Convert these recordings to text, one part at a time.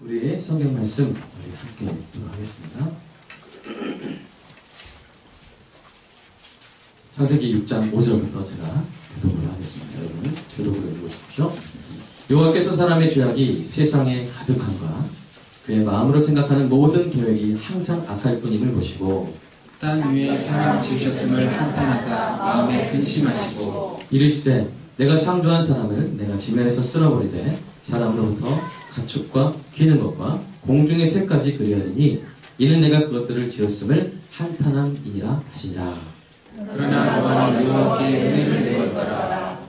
우리의 성경 말씀 우리 함께 읽도록 하겠습니다. 창세기 6장 5절부터 제가 교독을 하겠습니다. 여러분 교독을 읽어주십시오. 여호와께서 사람의 죄악이 세상에 가득함과 그의 마음으로 생각하는 모든 계획이 항상 악할 뿐임을 보시고 땅 위에 사람 지으셨음을 한탄하사 마음에 근심하시고 이르시되 내가 창조한 사람을 내가 지면에서 쓸어버리되 사람으로부터 가축과 기는 것과 공중의 새까지 그리하리니 이는 내가 그것들을 지었음을 한탄함이니라 하시니라. 그러나 너는 여호와께 은혜를 내었더라.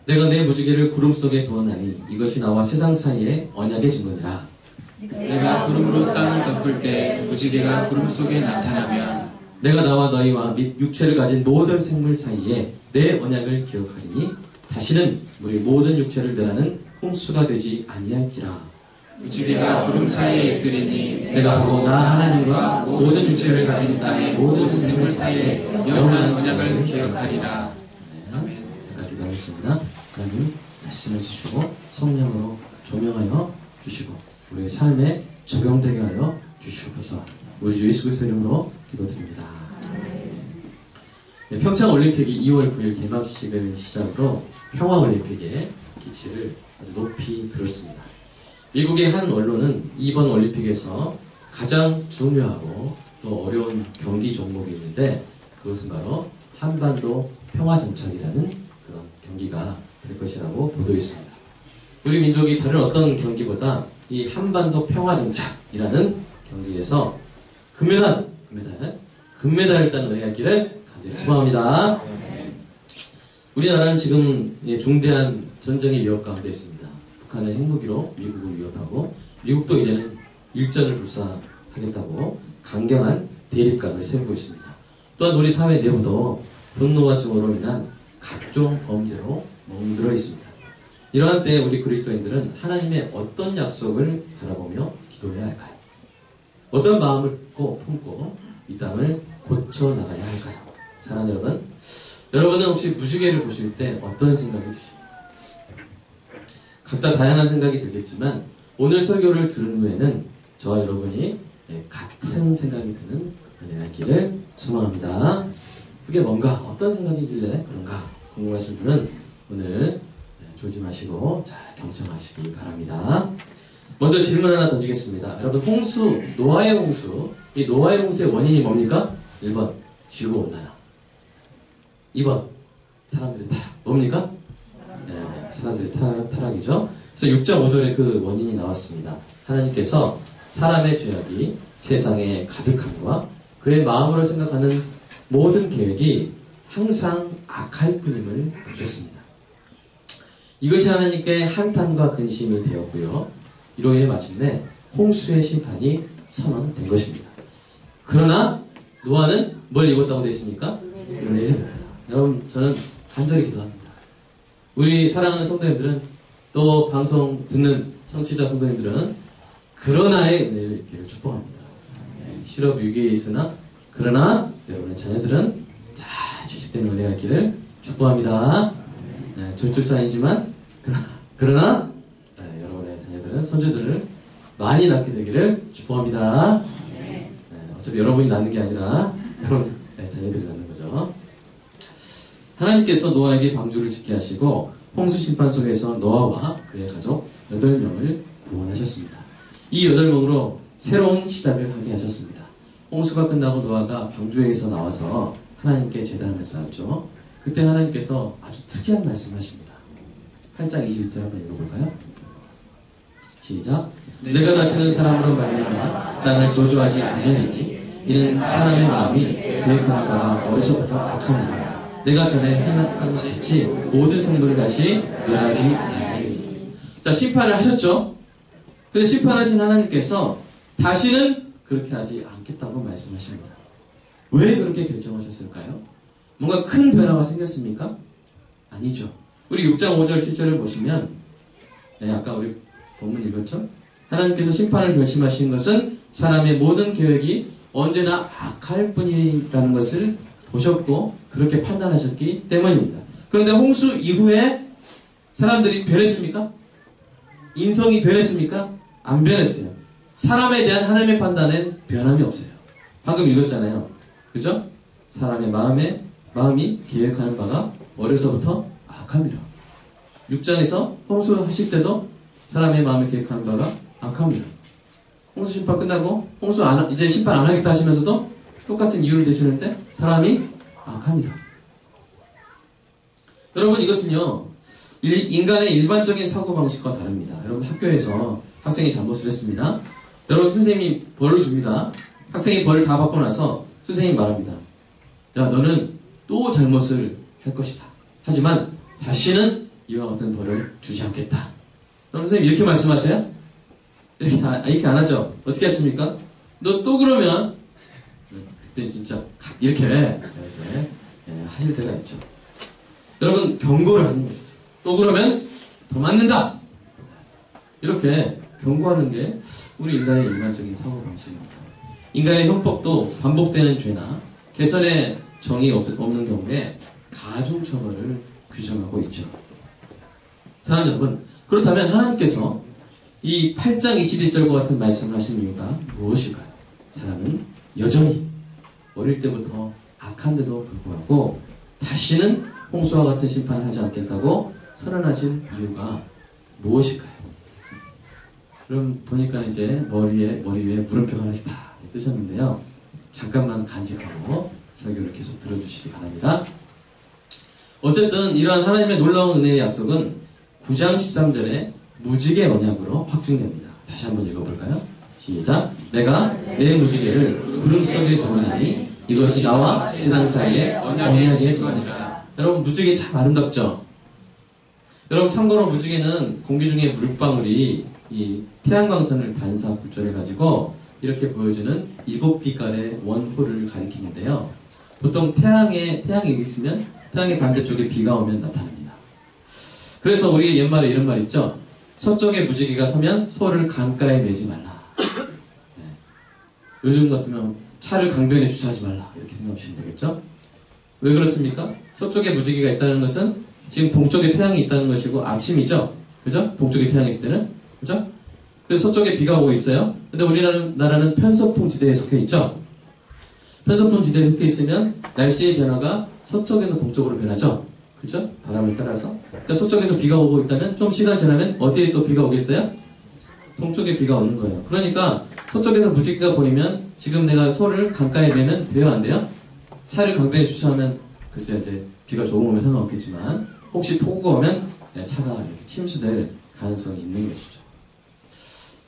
내가 내 무지개를 구름 속에 두었나니 이것이 나와 세상 사이에 언약의 증거니라. 내가 구름으로 땅을 덮을 때 무지개가 구름 속에 나타나면 내가 나와 너희와 및 육체를 가진 모든 생물 사이에 내 언약을 기억하리니 다시는 우리 모든 육체를 멸하는 홍수가 되지 아니할지라. 무지개가 구름 사이에 있으리니 내가 보고 나 하나님과 모든 육체를 가진 땅의 모든 생물 사이에 영원한 언약을 기억하리라. 아멘. 제가 기도하겠습니다. 하나님 말씀해 주시고 성령으로 조명하여 주시고 우리의 삶에 적용되게 하여 주시옵소서. 우리 주 예수 그리스도 이름으로 기도드립니다. 네, 평창올림픽이 2월 9일 개막식을 시작으로 평화올림픽의 기치를 아주 높이 들었습니다. 미국의 한 언론은 이번 올림픽에서 가장 중요하고 또 어려운 경기 종목이 있는데 그것은 바로 한반도 평화정착이라는 그런 경기가 될 것이라고 보도했습니다. 우리 민족이 다른 어떤 경기보다 이 한반도 평화정착이라는 경기에서 금메달을 따는 은혜가 있기를 간절히 소망합니다. 우리나라는 지금 중대한 전쟁의 위협 가운데 있습니다. 북한은 핵무기로 미국을 위협하고 미국도 이제는 일전을 불사하겠다고 강경한 대립각을 세우고 있습니다. 또한 우리 사회 내부도 분노와 증오로 인한 각종 범죄로 멍들어 있습니다. 이러한 때에 우리 그리스도인들은 하나님의 어떤 약속을 바라보며 기도해야 할까요? 어떤 마음을 품고 이 땅을 고쳐나가야 할까요? 사랑하는 여러분, 여러분은 혹시 무지개를 보실 때 어떤 생각이 드십니까? 각자 다양한 생각이 들겠지만 오늘 설교를 들은 후에는 저와 여러분이 같은 생각이 드는 은혜가 있기를 소망합니다. 그게 뭔가 어떤 생각이길래 그런가 궁금하신 분은 오늘 졸지 마시고 잘 경청하시기 바랍니다. 먼저 질문 하나 던지겠습니다. 여러분 노아의 홍수, 이 노아의 홍수의 원인이 뭡니까? 1번 지구온난화, 2번 사람들의 타락. 뭡니까? 사람들의 타락이죠. 그래서 6장 5절에 그 원인이 나왔습니다. 하나님께서 사람의 죄악이 세상에 가득함과 그의 마음으로 생각하는 모든 계획이 항상 악할 뿐임을 보셨습니다. 이것이 하나님께 한탄과 근심이 되었고요. 이로 인해 마침내 홍수의 심판이 선언된 것입니다. 그러나 노아는 뭘 입었다고 되어 있습니까? 은혜를 입었다. 여러분, 저는 간절히 기도합니다. 우리 사랑하는 성도님들은 또 방송 듣는 청취자 성도님들은 그러나의 은혜를 입기를 축복합니다. 실업 위기에 있으나 그러나 여러분의 자녀들은 잘 주식되는 은혜가 있기를 축복합니다. 절출산이지만 그러나 여러분의 자녀들은 손주들을 많이 낳게 되기를 축복합니다. 어차피 여러분이 낳는 게 아니라 여러분 자녀들이 낳는 거죠. 하나님께서 노아에게 방주를 짓게 하시고 홍수 심판 속에서 노아와 그의 가족 8명을 구원하셨습니다. 이 8명으로 새로운 시작을 하게 하셨습니다. 홍수가 끝나고 노아가 방주에서 나와서 하나님께 제단을 쌓았죠. 그때 하나님께서 아주 특이한 말씀을 하십니다. 8장 21절 한번 읽어볼까요? 시작. 내가 다시는 사람으로 말미암아 땅을 저주하지 않으리니 이는 사람의 마음이 계획하는 바가 어디서부터 악하니라. 내가 전에 행한 것 같이 모든 생물을 다시 멸하지 않으리니. 자, 심판을 하셨죠. 근데 심판하신 하나님께서 다시는 그렇게 하지 않겠다고 말씀하십니다. 왜 그렇게 결정하셨을까요? 뭔가 큰 변화가 생겼습니까? 아니죠. 우리 6장 5절 7절을 보시면 아까 우리 본문 읽었죠? 하나님께서 심판을 결심하신 것은 사람의 모든 계획이 언제나 악할 뿐이라는 것을 보셨고 그렇게 판단하셨기 때문입니다. 그런데 홍수 이후에 사람들이 변했습니까? 인성이 변했습니까? 안 변했어요. 사람에 대한 하나님의 판단엔 변함이 없어요. 방금 읽었잖아요. 그죠? 사람의 마음이 계획하는 바가 어려서부터 악함이라. 6장에서 홍수 하실 때도 사람의 마음에 계획하는 바가 악함이라. 홍수 심판 끝나고 이제 심판 안 하겠다 하시면서도 똑같은 이유를 대시는데 사람이 악함이라. 여러분 이것은요 인간의 일반적인 사고방식과 다릅니다. 여러분 학교에서 학생이 잘못을 했습니다. 여러분 선생님이 벌을 줍니다. 학생이 벌을 다 받고 나서 선생님이 말합니다. 야 너는 또 잘못을 할 것이다. 하지만 다시는 이와 같은 벌을 주지 않겠다. 여러분 선생님 이렇게 말씀하세요? 이렇게 안 하죠? 어떻게 하십니까? 너 또 그러면 그때 진짜 이렇게 하실 때가 있죠. 여러분 경고를 하는 것이죠. 또 그러면 더 맞는다. 이렇게 경고하는 게 우리 인간의 일반적인 사고방식입니다. 인간의 형법도 반복되는 죄나 개선의 정이 없는 경우에 가중처벌을 규정하고 있죠. 사랑하는 여러분, 그렇다면 하나님께서 이 8장 21절과 같은 말씀을 하신 이유가 무엇일까요? 사람은 여전히 어릴 때부터 악한데도 불구하고 다시는 홍수와 같은 심판을 하지 않겠다고 선언하신 이유가 무엇일까요? 그럼 보니까 이제 머리 위에 물음표 하나씩 다 뜨셨는데요. 잠깐만 간직하고 설교를 계속 들어주시기 바랍니다. 어쨌든 이러한 하나님의 놀라운 은혜의 약속은 9장 13절에 무지개 언약으로 확증됩니다. 다시 한번 읽어볼까요? 시작. 내가 내 무지개를 구름 속에 두느니 이것이 나와 세상 사이에 언약의 두니라. 여러분 무지개 참 아름답죠? 여러분 참고로 무지개는 공기 중에 물방울이 이 태양광선을 반사 굴절해가지고 이렇게 보여주는 7빛깔의 원호를 가리키는데요. 보통 태양이 있으면 태양의 반대쪽에 비가 오면 나타납니다. 그래서 우리 옛말에 이런 말 있죠. 서쪽에 무지개가 서면 소를 강가에 매지 말라. 네. 요즘 같으면 차를 강변에 주차하지 말라 이렇게 생각하시면 되겠죠. 왜 그렇습니까? 서쪽에 무지개가 있다는 것은 지금 동쪽에 태양이 있다는 것이고 아침이죠. 그죠? 동쪽에 태양이 있을 때는 그죠? 그래서 서쪽에 비가 오고 있어요. 근데 우리나라는 편서풍 지대에 속해 있죠. 편서풍 지대에 속해 있으면 날씨의 변화가 서쪽에서 동쪽으로 변하죠. 그죠? 바람을 따라서. 그러니까 서쪽에서 비가 오고 있다면 좀 시간 지나면 어디에 또 비가 오겠어요? 동쪽에 비가 오는 거예요. 그러니까 서쪽에서 무지개가 보이면 지금 내가 소를 강가에 매면 돼요? 안 돼요? 차를 강변에 주차하면 글쎄요 이제 비가 조금 오면 상관없겠지만 혹시 폭우가 오면 차가 이렇게 침수될 가능성이 있는 것이죠.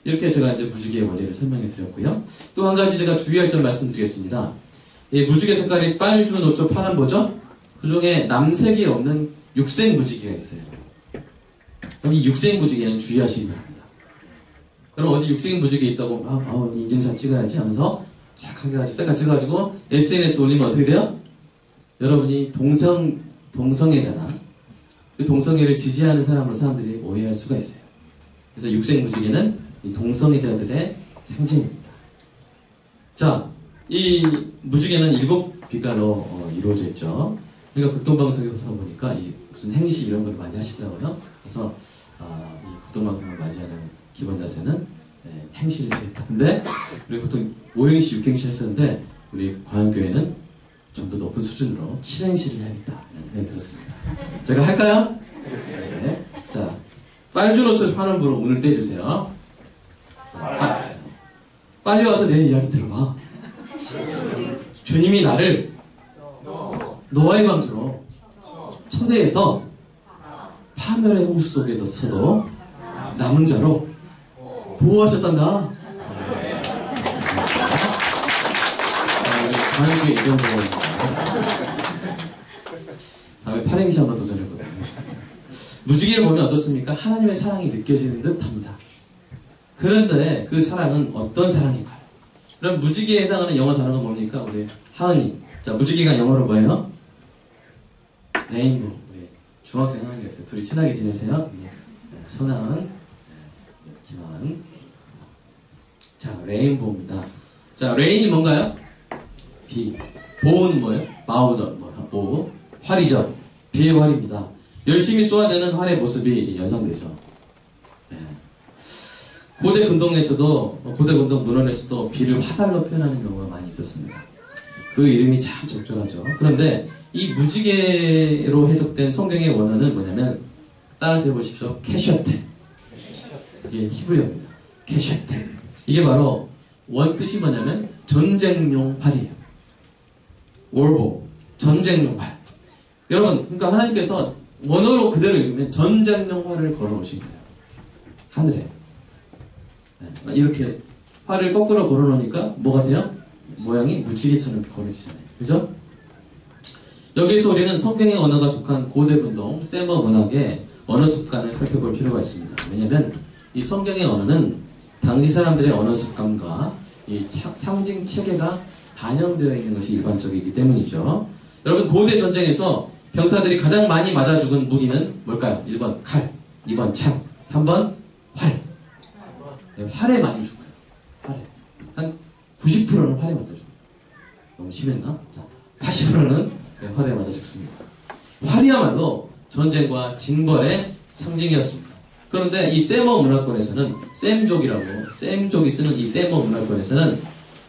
이렇게 제가 이제 무지개의 원리를 설명해 드렸고요. 또 한 가지 제가 주의할 점 말씀드리겠습니다. 이 무지개 색깔이 빨주, 노초, 파란 뭐죠? 그 중에 남색이 없는 육색 무지개가 있어요. 그럼 이 육색 무지개는 주의하시기 바랍니다. 그럼 어디 육색 무지개 있다고 인증샷 찍어야지 하면서 착하게 가지고 셀카 찍어가지고 SNS 올리면 어떻게 돼요? 여러분이 동성애잖아. 그 동성애를 지지하는 사람으로 사람들이 오해할 수가 있어요. 그래서 육색 무지개는 이 동성애자들의 상징입니다. 자, 이 무지개는 7빛깔로 이루어져 있죠. 그러니까 극동방송에서 보니까 이 무슨 행시 이런 걸 많이 하시더라고요. 그래서 이 극동방송을 맞이하는 기본 자세는 행시를 했다. 근데 우리 보통 5행시, 6행시 했었는데 우리 과연교회는 좀 더 높은 수준으로 7행시를 해야겠다 라는 생각이 들었습니다. 제가 할까요? 네. 자, 빨주노초 파란불을 오늘 떼주세요. 빨리 와서 내 이야기 들어봐. 주님이 나를 노아의 방주로 초대해서 파멸의 홍수 속에 넣어도 남은 자로 보호하셨단다. 우리 강의교회 이정도입니다. 다음에 8행시 한번 도전해보도록 하겠습니다. 무지개를 보면 어떻습니까? 하나님의 사랑이 느껴지는 듯 합니다. 그런데 그 사랑은 어떤 사랑인가요? 그럼 무지개에 해당하는 영어 단어가 뭡니까? 우리 하은이. 자, 무지개가 영어로 뭐예요? 레인보우. 우리 중학생 하은이가 있어요. 둘이 친하게 지내세요. 선아은, 김하은. 자, 레인보우입니다. 자, 레인이 뭔가요? 비. 보우는 뭐예요? 마우더, 보우. 활이죠. 비의 활입니다. 열심히 쏘아내는 활의 모습이 연상되죠. 네. 고대 근동에서도, 고대 근동 문헌에서도 비를 화살로 표현하는 경우가 많이 있었습니다. 그 이름이 참 적절하죠. 그런데 이 무지개로 해석된 성경의 원어는 뭐냐면, 따라서 해보십시오. 캐셔트. 이게 히브리어입니다. 캐셔트. 이게 바로 원 뜻이 뭐냐면 전쟁용 활이에요. 월보. 전쟁용 활. 여러분, 그러니까 하나님께서 원어로 그대로 읽으면 전쟁용 활을 걸어놓으신 거예요. 하늘에. 네. 이렇게 활을 거꾸로 걸어놓으니까 뭐가 돼요? 모양이 무지개처럼 이렇게 걸어지잖아요. 그죠? 여기서 우리는 성경의 언어가 속한 고대 근동, 세머 문학의 언어 습관을 살펴볼 필요가 있습니다. 왜냐하면 이 성경의 언어는 당시 사람들의 언어 습관과 이 상징 체계가 반영되어 있는 것이 일반적이기 때문이죠. 여러분, 고대 전쟁에서 병사들이 가장 많이 맞아 죽은 무기는 뭘까요? 1번 칼, 2번 창, 3번 활. 네, 활에 많이 죽어요. 활에. 한 90%는 활에 맞아 죽어요. 너무 심했나? 자, 80%는 활에 맞아 죽습니다. 활이야말로 전쟁과 징벌의 상징이었습니다. 그런데 이 세머 문화권에서는 셈족이 쓰는 이 세머 문화권에서는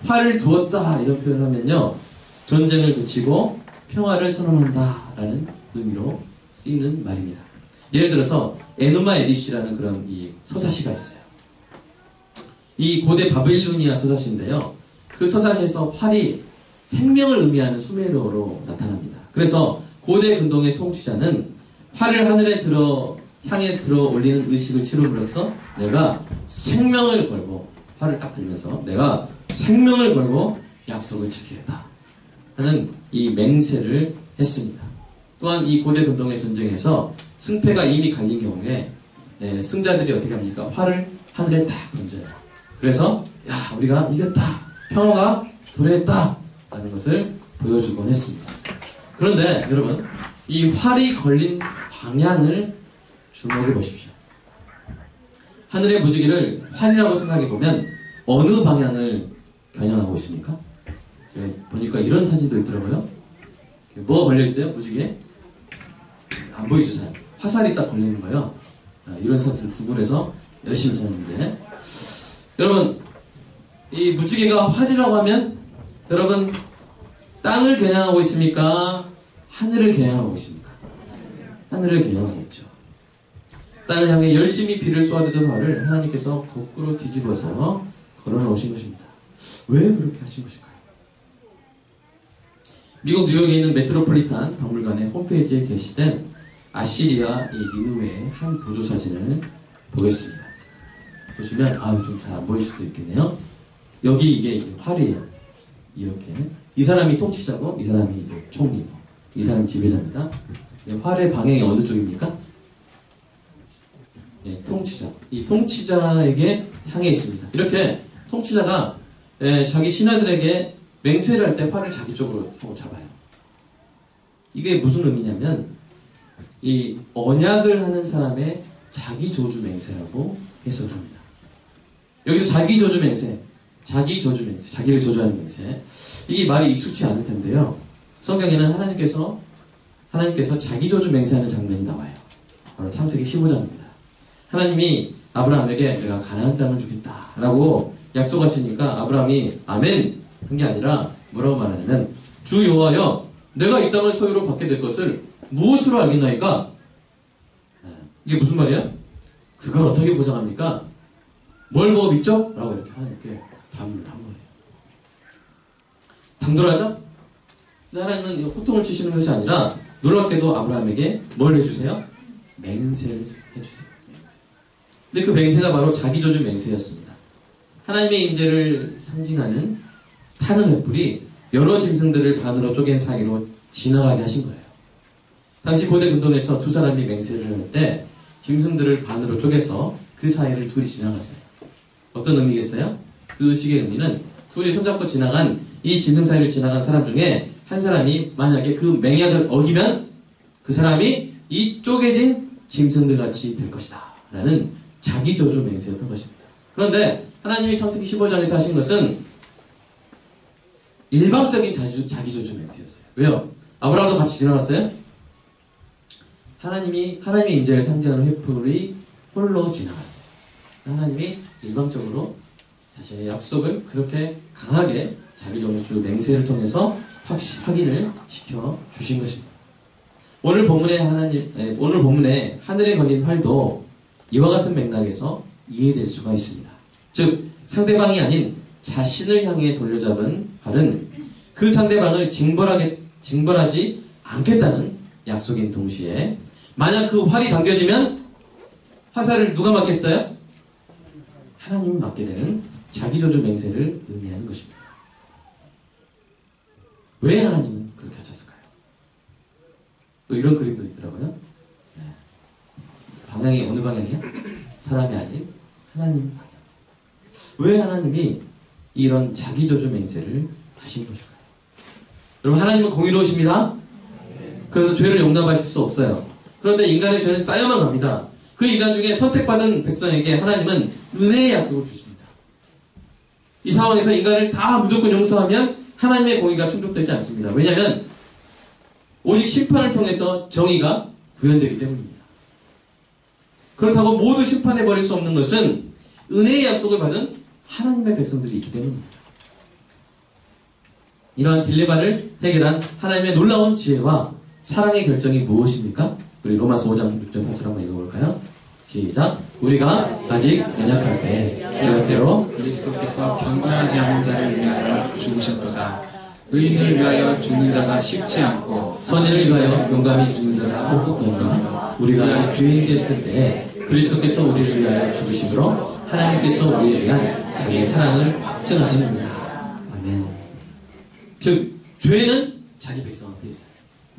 활을 두었다 이런 표현을 하면요, 전쟁을 그치고 평화를 선언한다 라는 의미로 쓰이는 말입니다. 예를 들어서 에누마 에디시라는 그런 이 서사시가 있어요. 이 고대 바빌로니아 서사시인데요, 그 서사시에서 활이 생명을 의미하는 수메르어로 나타납니다. 그래서 고대 근동의 통치자는 활을 하늘에 향해 들어 올리는 의식을 치름으로써 내가 생명을 걸고, 활을 딱 들면서 내가 생명을 걸고 약속을 지키겠다 하는 이 맹세를 했습니다. 또한 이 고대 근동의 전쟁에서 승패가 이미 갈린 경우에 승자들이 어떻게 합니까? 활을 하늘에 딱 던져요. 그래서 야, 우리가 이겼다, 평화가 도래했다 라는 것을 보여주곤 했습니다. 그런데 여러분, 이 활이 걸린 방향을 주목해 보십시오. 하늘의 무지개를 활이라고 생각해 보면 어느 방향을 겨냥하고 있습니까? 제가 보니까 이런 사진도 있더라고요. 뭐가 걸려있어요? 무지개? 안 보이죠, 잘. 화살이 딱 걸리는 거예요. 이런 사진을 구글에서 열심히 찾았는데, 여러분, 이 무지개가 활이라고 하면 여러분, 땅을 겨냥하고 있습니까? 하늘을 겨냥하고 있습니까? 하늘을 겨냥하고 있죠. 땅을 향해 열심히 비를 쏘아대던 활을 하나님께서 거꾸로 뒤집어서 걸어놓으신 것입니다. 왜 그렇게 하신 것일까요? 미국 뉴욕에 있는 메트로폴리탄 박물관의 홈페이지에 게시된 아시리아 이 니누웨의 한 보조 사진을 보겠습니다. 보시면 좀 잘 안 보일 수도 있겠네요. 여기 이게 활이에요. 이렇게 이 사람이 통치자고 이 사람이 이제 총리고 이 사람이 지배자입니다. 활의 방향이 어느 쪽입니까? 통치자. 이 통치자에게 향해 있습니다. 이렇게 통치자가 자기 신하들에게 맹세를 할 때 활을 자기 쪽으로 하고 잡아요. 이게 무슨 의미냐면 이 언약을 하는 사람의 자기 저주 맹세라고 해석을 합니다. 여기서 자기 저주 맹세, 자기를 저주하는 맹세, 이게 말이 익숙치 않을 텐데요. 성경에는 하나님께서 자기 저주 맹세하는 장면이 나와요. 바로 창세기 15장입니다. 하나님이 아브라함에게 내가 가나안 땅을 주겠다라고 약속하시니까 아브라함이 아멘 한 게 아니라 뭐라고 말하냐면, 주 여호와여, 내가 이 땅을 소유로 받게 될 것을 무엇으로 알겠나이까? 이게 무슨 말이야? 그걸 어떻게 보장합니까? 뭘 보고 믿죠? 라고 이렇게 하나님께 반문을 한 거예요. 당돌하죠? 근데 하나님은 호통을 치시는 것이 아니라 놀랍게도 아브라함에게 뭘 해주세요? 맹세를 해주세요. 근데 그 맹세가 바로 자기 저주 맹세였습니다. 하나님의 임재를 상징하는 타는 횃불이 여러 짐승들을 반으로 쪼갠 사이로 지나가게 하신 거예요. 당시 고대 근동에서 두 사람이 맹세를 할 때 짐승들을 반으로 쪼개서 그 사이를 둘이 지나갔어요. 어떤 의미겠어요? 그 식의 의미는 둘이 손잡고 지나간 이 짐승 사이를 지나간 사람 중에 한 사람이 만약에 그 맹약을 어기면 그 사람이 이 쪼개진 짐승들 같이 될 것이다 라는 자기 저주 맹세였던 것입니다. 그런데 하나님이 창세기 15장에서 하신 것은 일방적인 자기 저주 맹세였어요. 왜요? 아브라함도 같이 지나갔어요? 하나님의 임재를 상징하는 횃불이 홀로 지나갔어요. 하나님이 일방적으로 자신의 약속을 그렇게 강하게 자기 종주 맹세를 통해서 확인을 시켜 주신 것입니다. 오늘 본문의 하늘에 걸린 활도 이와 같은 맥락에서 이해될 수가 있습니다. 즉 상대방이 아닌 자신을 향해 돌려잡은 활은 그 상대방을 징벌하지 않겠다는 약속인 동시에 만약 그 활이 당겨지면 화살을 누가 맞겠어요? 하나님이 맞게 되는 자기조주 맹세를 의미하는 것입니다. 왜 하나님은 그렇게 하셨을까요? 또 이런 그림도 있더라고요. 네. 방향이 어느 방향이야? 사람이 아닌 하나님 방향. 왜 하나님이 이런 자기조주 맹세를 하신 것일까요? 여러분, 하나님은 공의로우십니다. 그래서 죄를 용납하실 수 없어요. 그런데 인간의 죄는 쌓여만 갑니다. 그 인간 중에 선택받은 백성에게 하나님은 은혜의 약속을 주십니다. 이 상황에서 인간을 다 무조건 용서하면 하나님의 공의가 충족되지 않습니다. 왜냐하면 오직 심판을 통해서 정의가 구현되기 때문입니다. 그렇다고 모두 심판해버릴 수 없는 것은 은혜의 약속을 받은 하나님의 백성들이 있기 때문입니다. 이러한 딜레마를 해결한 하나님의 놀라운 지혜와 사랑의 결정이 무엇입니까? 우리 로마서 5장 6절 8절 한번 읽어볼까요? 시작. 우리가 아직 연약할 때 때로 그리스도께서 경건하지 않은 자를 위하여 죽으셨도다. 의인을 위하여 죽는 자가 쉽지 않고 선인을 위하여 용감히 죽는 자가 꼭 영감. 우리가 아직 죄인 됐을 때 그리스도께서 우리를 위하여 죽으심으로 하나님께서 우리에 대한 자기의 사랑을 확증하십니다. 아멘. 즉 죄는 자기 백성한테 있어요.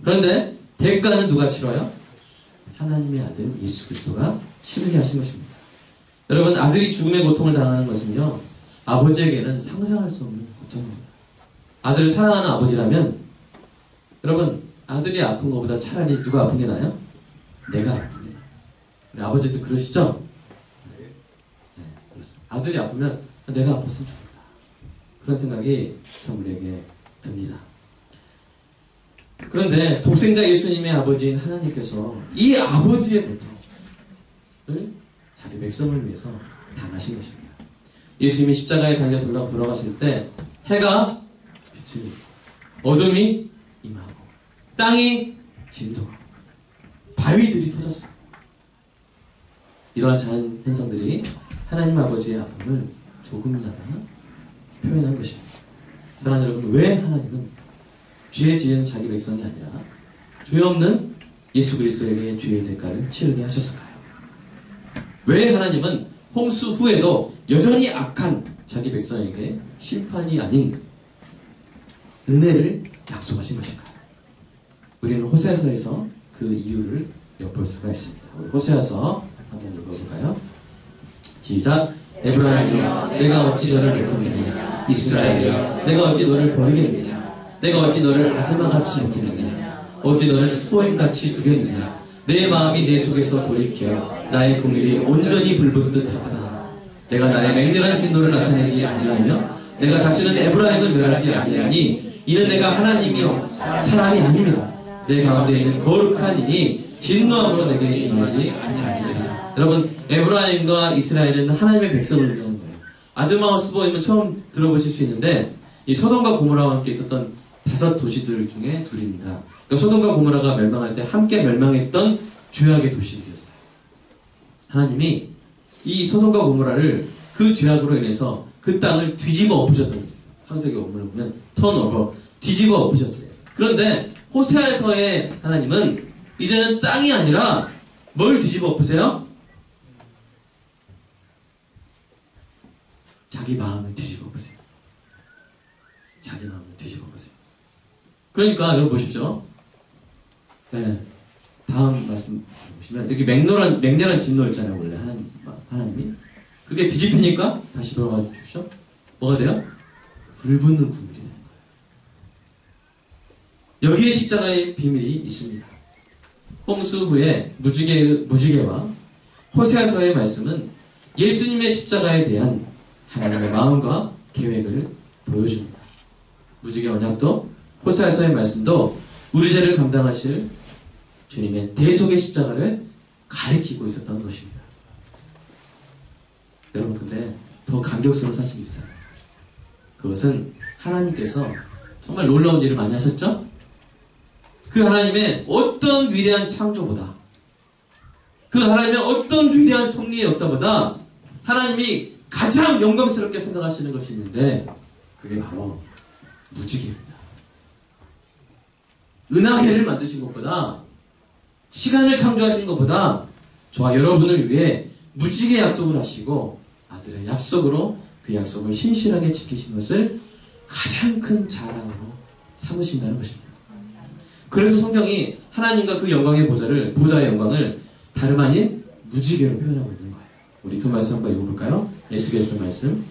그런데 대가는 누가 치러요? 하나님의 아들 예수 그리스도가 치르게 하신 것입니다. 여러분, 아들이 죽음의 고통을 당하는 것은요, 아버지에게는 상상할 수 없는 고통입니다. 아들을 사랑하는 아버지라면, 여러분, 아들이 아픈 것보다 차라리 누가 아픈 게 나아요? 내가 아픈 게 나아요. 우리 아버지도 그러시죠? 네, 그렇습니다. 아들이 아프면 내가 아팠으면 좋겠다. 그런 생각이 참 우리에게 듭니다. 그런데 독생자 예수님의 아버지인 하나님께서 이 아버지의 고통을 자기 백성을 위해서 당하신 것입니다. 예수님이 십자가에 달려 돌아가실 때 해가 비치고 어둠이 임하고 땅이 진동하고 바위들이 터졌어요. 이러한 자연 현상들이 하나님 아버지의 아픔을 조금이나마 표현한 것입니다. 사랑하는 여러분, 왜 하나님은 죄 지은 자기 백성이 아니라 죄 없는 예수 그리스도에게 죄의 대가를 치르게 하셨을까요? 왜 하나님은 홍수 후에도 여전히 악한 자기 백성에게 심판이 아닌 은혜를 약속하신 것일까요? 우리는 호세아서에서 그 이유를 엿볼 수가 있습니다. 우리 호세아서 한번 읽어볼까요? 시작. 에브라임이여 내가 어찌 너를 일컫느냐. 이스라엘이여 내가 어찌 너를 버리겠느냐. 내가 어찌 너를 아드마같이 여기느냐. 어찌 너를 스포임같이 두겠느냐. 내 마음이 내 속에서 돌이켜 나의 국률이 온전히 불붙듯 하다. 내가 나의 맹렬한 진노를 나타내지 아니하며 내가 다시는 에브라임을 멸하지 아니하니 이는 내가 하나님이요 사람이 아닙니다. 내 가운데 있는 거룩한 이니 진노함으로 내게 임하지 아니하리라. 여러분, 에브라임과 이스라엘은 하나님의 백성을 의미하는 거예요. 아드마와 스보임은 처음 들어보실 수 있는데 이 소돔과 고모라와 함께 있었던 5 도시들 중에 둘입니다. 그러니까 소돔과 고모라가 멸망할 때 함께 멸망했던 죄악의 도시들이었어요. 하나님이 이 소돔과 고모라를 그 죄악으로 인해서 그 땅을 뒤집어 엎으셨다고 했어요. 창세기 원문을 보면 턴오버, 뒤집어 엎으셨어요. 그런데 호세아서의 하나님은 이제는 땅이 아니라 뭘 뒤집어 엎으세요? 자기 마음을 뒤집어 엎으세요. 자기 마음을 뒤집어 엎으세요. 그러니까 여러분 보십시오. 네, 다음 말씀 보시면 여기 맹렬한 진노 있잖아요. 원래 하나님이 그게 뒤집히니까 다시 돌아가 주십시오. 뭐가 돼요? 불붙는 국물이 되는 거예요. 여기에 십자가의 비밀이 있습니다. 홍수 후에 무지개와 호세아서의 말씀은 예수님의 십자가에 대한 하나님의 마음과 계획을 보여줍니다. 무지개 언약도 호세아서의 말씀도 우리 죄를 감당하실 주님의 대속의 십자가를 가리키고 있었던 것입니다. 여러분 근데 더 감격스러운 사실이 있어요. 그것은 하나님께서 정말 놀라운 일을 많이 하셨죠? 그 하나님의 어떤 위대한 창조보다, 그 하나님의 어떤 위대한 섭리의 역사보다 하나님이 가장 영광스럽게 생각하시는 것이 있는데 그게 바로 무지개입니다. 은하계를 만드신 것보다, 시간을 창조하신 것보다 저와 여러분을 위해 무지개 약속을 하시고 아들의 약속으로 그 약속을 신실하게 지키신 것을 가장 큰 자랑으로 삼으신다는 것입니다. 그래서 성경이 하나님과 그 영광의 보좌의 영광을 다름 아닌 무지개로 표현하고 있는 거예요. 우리 두 말씀 한번 읽어볼까요? 에스겔서 말씀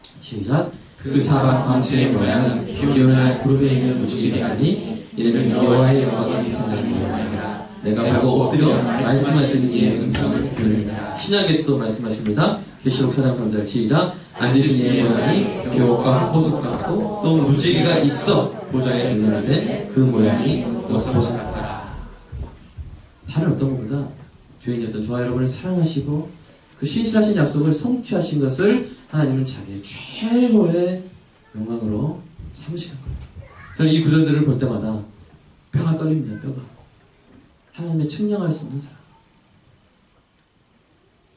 시작. 그 사방 광채의 모양은 비오는 날 구름에 있는 무지개 같으니 이는 여호와의 영광이 세상에 영광이라. 내가 보고 엎드려 말씀하시는 이의 음성을 들으리라. 신약에서도 말씀하십니다. 계시록 4장 3절 시작. 앉으신 이의 모양이 벼과 보석 같고 또 무지개가 있어 보좌에 있는데 그 모양이 보석 같더라. 다른 어떤 것보다 주인이었던 저와 여러분을 사랑하시고 그 신실하신 약속을 성취하신 것을 하나님은 자기의 최고의 영광으로 삼으시는 거예요. 저는 이 구절들을 볼 때마다 뼈가 떨립니다. 뼈가. 하나님의 측량할 수 없는 사랑.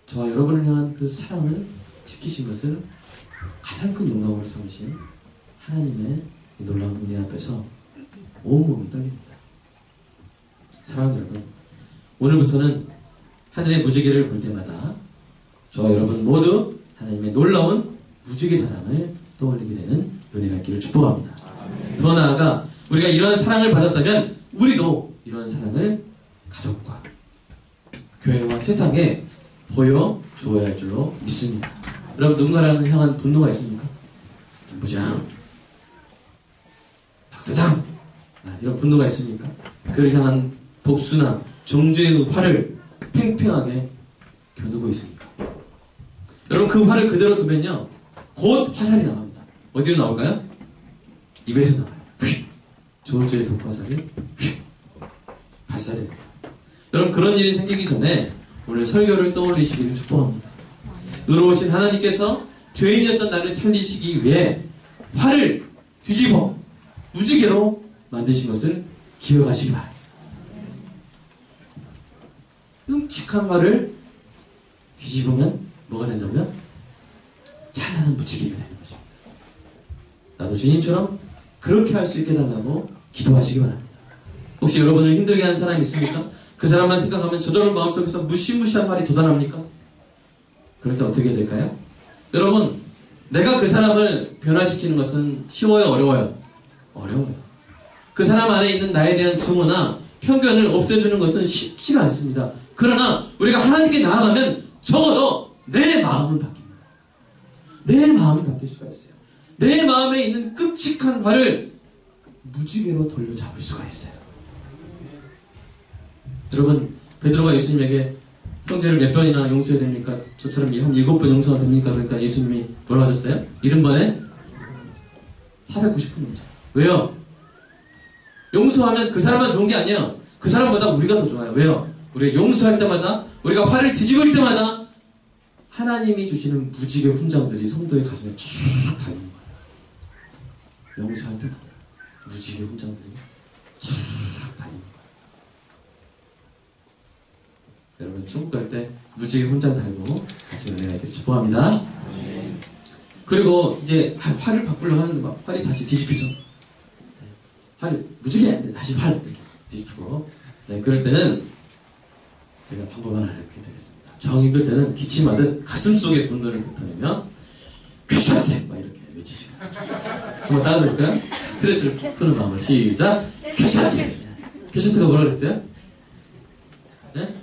저와 여러분을 향한 그 사랑을 지키신 것을 가장 큰 영광으로 삼으신 하나님의 놀라운 은혜 앞에서 온몸이 떨립니다. 사랑하는 여러분, 오늘부터는 하늘의 무지개를 볼 때마다 저와 여러분 모두 하나님의 놀라운 무지개 사랑을 떠올리게 되는 은혜가 있기를 축복합니다. 더 나아가 우리가 이러한 사랑을 받았다면 우리도 이러한 사랑을 가족과 교회와 세상에 보여주어야 할 줄로 믿습니다. 여러분 누군가를 향한 분노가 있습니까? 부장, 박사장, 이런 분노가 있습니까? 그를 향한 복수나 정죄의 화를 팽팽하게 겨누고 있습니까? 여러분 그 화를 그대로 두면요 곧 화살이 나갑니다. 어디로 나올까요? 입에서 나와요. 저울죄의 독화살이 발사됩니다. 여러분 그런 일이 생기기 전에 오늘 설교를 떠올리시기를 축복합니다. 의로우신 하나님께서 죄인이었던 나를 살리시기 위해 화를 뒤집어 무지개로 만드신 것을 기억하시기 바랍니다. 끔찍한 화를 뒤집으면 뭐가 된다고요? 찬란한 무지개가 되는 것입니다. 나도 주님처럼 그렇게 할 수 있게 달라고 기도하시기 바랍니다. 혹시 여러분을 힘들게 하는 사람이 있습니까? 그 사람만 생각하면 저절로 마음속에서 무시무시한 말이 돋아납니까? 그럴 때 어떻게 해야 될까요? 여러분, 내가 그 사람을 변화시키는 것은 쉬워요? 어려워요? 어려워요. 그 사람 안에 있는 나에 대한 증오나 편견을 없애주는 것은 쉽지가 않습니다. 그러나 우리가 하나님께 나아가면 적어도 내 마음은 바뀝니다. 내 마음은 바뀔 수가 있어요. 내 마음에 있는 끔찍한 화를 무지개로 돌려잡을 수가 있어요. 여러분, 베드로가 예수님에게 형제를 몇 번이나 용서해야 됩니까? 저처럼 한 7번 용서가 됩니까? 그러니까 예수님이 뭐라고 하셨어요? 70번에 490번 용서. 왜요? 용서하면 그 사람만 좋은 게 아니에요. 그 사람보다 우리가 더 좋아요. 왜요? 우리가 용서할 때마다, 우리가 화를 뒤집을 때마다 하나님이 주시는 무지개 훈장들이 성도의 가슴에 쫙 달리는 거예요. 용서할 때마다 무지개 훈장들이 쫙 달리는 거예요. 여러분 천국 갈 때 무지개 훈장 달고 같이 은혜가 있기를 축복합니다. 그리고 이제 활을 바꾸려고 하는데 막 활이 다시 뒤집히죠. 활 무지개 아닌데 다시 활 이렇게 뒤집히고, 그럴 때는 제가 방법 하나 알려드리게 되겠습니다. 정 힘들 때는 기침하듯 가슴 속에 분노를 뱉어내며 쾌샤트 막 이렇게 외치시고 한번 따라서 볼까요? 스트레스를 푸는 마음으로 시작. 쾌샤트. 쾌샤트가 뭐라 그랬어요? 네?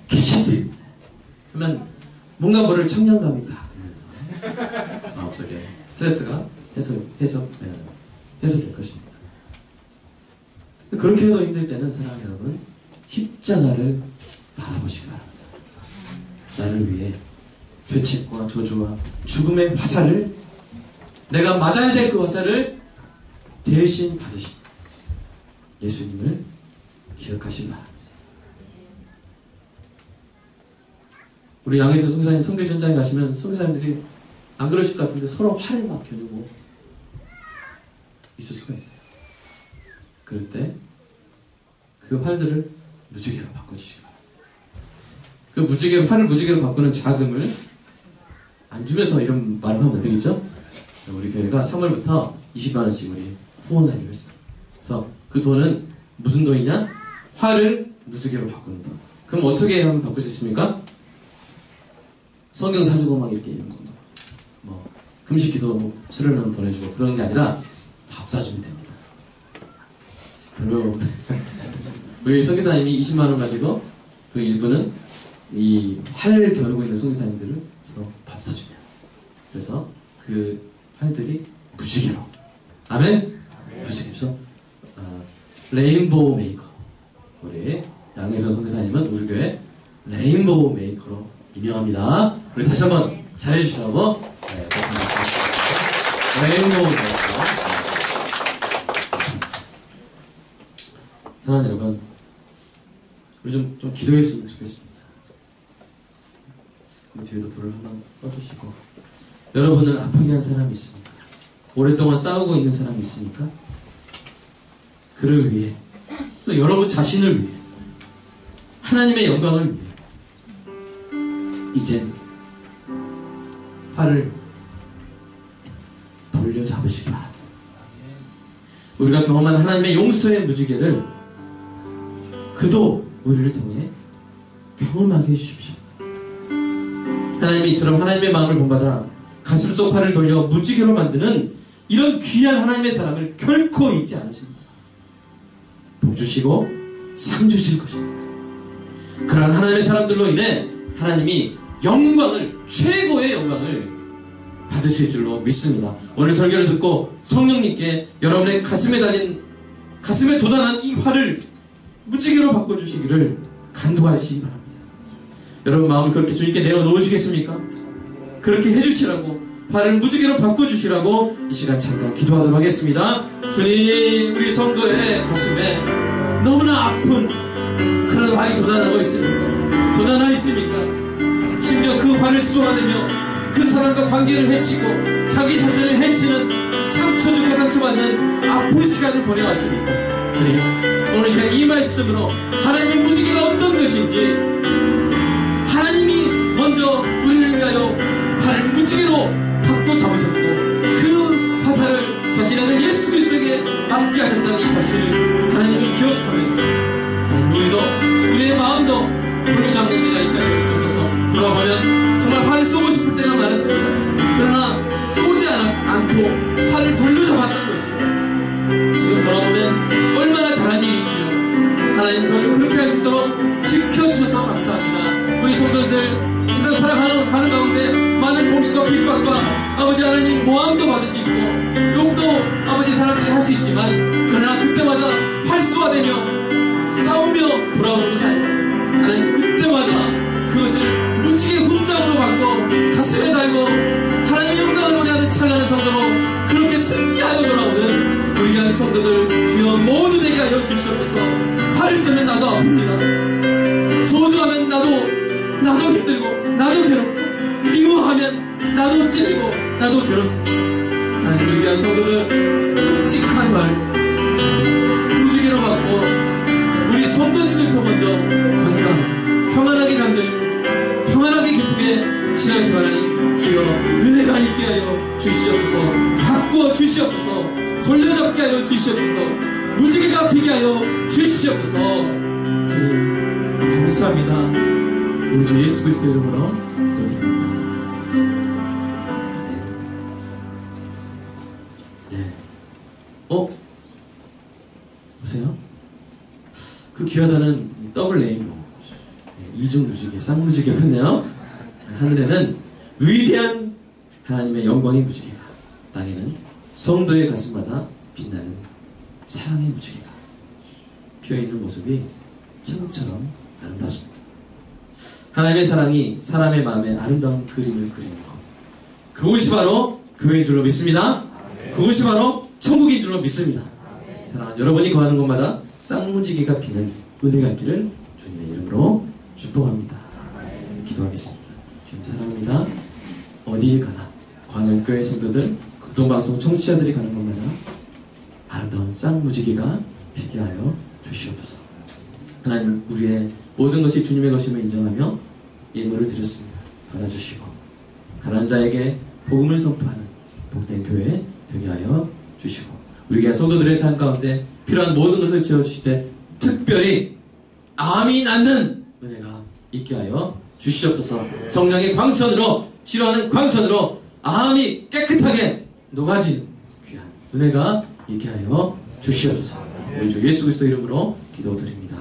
쾌샤트 하면 뭔가 모를 청량감이 딱 들면서 마음속에 스트레스가 해소될 것입니다. 그렇게 해도 힘들 때는 사랑하는 여러분, 십자가를 바라보시기 바랍니다. 나를 위해 죄책과 저주와 죽음의 화살을, 내가 맞아야 될 그 화살을 대신 받으신 예수님을 기억하시기 바랍니다. 우리 양에서 선교사님 선교 전장에 가시면 선교사님들이 안 그러실 것 같은데 서로 화를 막 겨누고 있을 수가 있어요. 그럴 때 그 활들을 무지개로 바꿔주시기 바랍니다. 그 무지개로, 활을 무지개로 바꾸는 자금을 안 주면서 이런 말을 하면 안 되겠죠? 우리 교회가 3월부터 20만원씩 우리 후원하기로 했습니다. 그래서 그 돈은 무슨 돈이냐? 활을 무지개로 바꾸는 돈. 그럼 어떻게 하면 바꿀 수 있습니까? 성경 사주고 막 이렇게 이런 거. 뭐, 금식 기도 뭐 수련원 보내주고 그런 게 아니라 밥 사주면 됩니다. 별로. 우리 선교사님이 20만원 가지고 그 일부는 이 활 겨누고 있는 선교사님들을 서로 밥 사주면. 그래서 그 활들이 무지개로. 아멘? 무지개로. 레인보우 메이커. 우리 양혜선 선교사님은 우리 교회 레인보우 메이커로 유명합니다. 우리 다시 한번 잘해주시라고. 네, 레인보우 메이커. 사랑하는 여러분, 우리 좀 기도했으면 좋겠습니다. 우리 뒤에도 불을 한번 꺼주시고. 여러분을 아프게 한 사람이 있습니까? 오랫동안 싸우고 있는 사람이 있습니까? 그를 위해, 또 여러분 자신을 위해, 하나님의 영광을 위해 이젠 팔을 돌려잡으시기 바랍니다. 우리가 경험한 하나님의 용서의 무지개를 그도 우리를 통해 경험하게 해주십시오. 하나님이 이처럼 하나님의 마음을 본받아 가슴속 팔을 돌려 무지개로 만드는 이런 귀한 하나님의 사랑을 결코 잊지 않으십니다. 복 주시고 상 주실 것입니다. 그러한 하나님의 사람들로 인해 하나님이 영광을, 최고의 영광을 받으실 줄로 믿습니다. 오늘 설교를 듣고 성령님께 여러분의 가슴에 도달한 이 활을 무지개로 바꿔주시기를 간구하시기 바랍니다. 여러분 마음을 그렇게 주님께 내어놓으시겠습니까? 그렇게 해주시라고, 활을 무지개로 바꿔주시라고 이 시간 잠깐 기도하도록 하겠습니다. 주님, 우리 성도의 가슴에 너무나 아픈 그런 활이 돋아나고 있습니다. 돋아나 있습니까? 심지어 그 활을 쏘아내며 그 사람과 관계를 해치고 자기 자신을 해치는 상처 주고 상처받는 아픈 시간을 보내왔습니다. 주님, 오늘 시간 이 말씀으로 하나님의 무지개가 어떤 것인지, 하나님이 먼저 우리를 위하여 활을 무지개로 바꿔 잡으셨고 그 화살을 자신의 아들 예수 그리스도에게 맡게 하셨다는 이 사실을 하나님이 기억하면서 하나님, 우리도 우리의 마음도 돌려잡는 때가 있다는 주셔서 돌아보면 정말 활을 쏘고 싶을 때가 많았습니다. 그러나 쏘지 않고 활을 돌려잡았던 것입니다. 지금 돌아보면 얼마나 잘한 일이지요. 하나님 저를 그렇게 할 수 있도록 지켜주셔서 감사합니다. 우리 성도들 세상 살아가는 가운데 많은 고민과 핍박과 아버지 하나님 모함도 받을 수 있고 욕도 아버지 사람들이 할 수 있지만, 그러나 그때마다 활수화되며 싸우며 돌아오는 것이 아니라 하나님 그때마다 그것을 무지개 훈장으로 받고 가슴에 달고 하나님의 영광을 노래하는 찬란한 성도로 그렇게 승리하여 돌아오는 우리 귀한 성도들 주여 모두 되게 하여 주시옵소서. 활을 쏘면 나도 아픕니다. 저주하면 나도 힘들고 나도 괴롭고 미워하면 나도 찔리고 나도 괴롭습니다. 하나님, 우리 귀한 성도들 끔찍한 말 무지개로 받고 우리 성도님들부터 먼저 건강 평안하게 잠들 평안하게 기쁘게 지나시 바라니 주여 은혜가 있게 하여 주시옵소서. 바꾸어 주시옵소서. 돌려잡게 하여 주시옵소서. 무지개가 피게 하여 주시옵소서. 주님 감사합니다. 우리 주 예수 그리스도 이름으로 기도드립니다. 네. 보세요. 그 귀하다는 더블 레인보우, 이중 무지개, 쌍무지개였네요. 하늘에는 위대한 하나님의 영광의 무지개가, 땅에는 성도의 가슴마다 빛나는 사랑의 무지개가 피어있는 모습이 천국처럼 아름답습니다. 하나님의 사랑이 사람의 마음에 아름다운 그림을 그리는 것, 그것이 바로 교회인 줄로 믿습니다. 그것이 바로 천국인 줄로 믿습니다. 사랑하는 여러분이 거하는 곳마다 쌍무지개가 피는 은혜가 있기를 주님의 이름으로 축복합니다. 기도하겠습니다. 주님 사랑합니다. 어디를 가나 광역교회 성도들, 극동방송 청취자들이 가는 곳마다 아름다운 쌍무지개가 피게 하여 주시옵소서. 하나님, 우리의 모든 것이 주님의 것임을 인정하며 예물을 드렸습니다. 받아주시고 가난한 자에게 복음을 선포하는 복된 교회 되게 하여 주시고 우리 성도들의 삶 가운데 필요한 모든 것을 채워주시되 특별히 암이 낫는 은혜가 있게 하여 주시옵소서. 성령의 광선으로, 치료하는 광선으로 암이 깨끗하게 녹아진 귀한 은혜가 있게 하여 주시옵소서. 우리 주 예수 그리스도 이름으로 기도드립니다.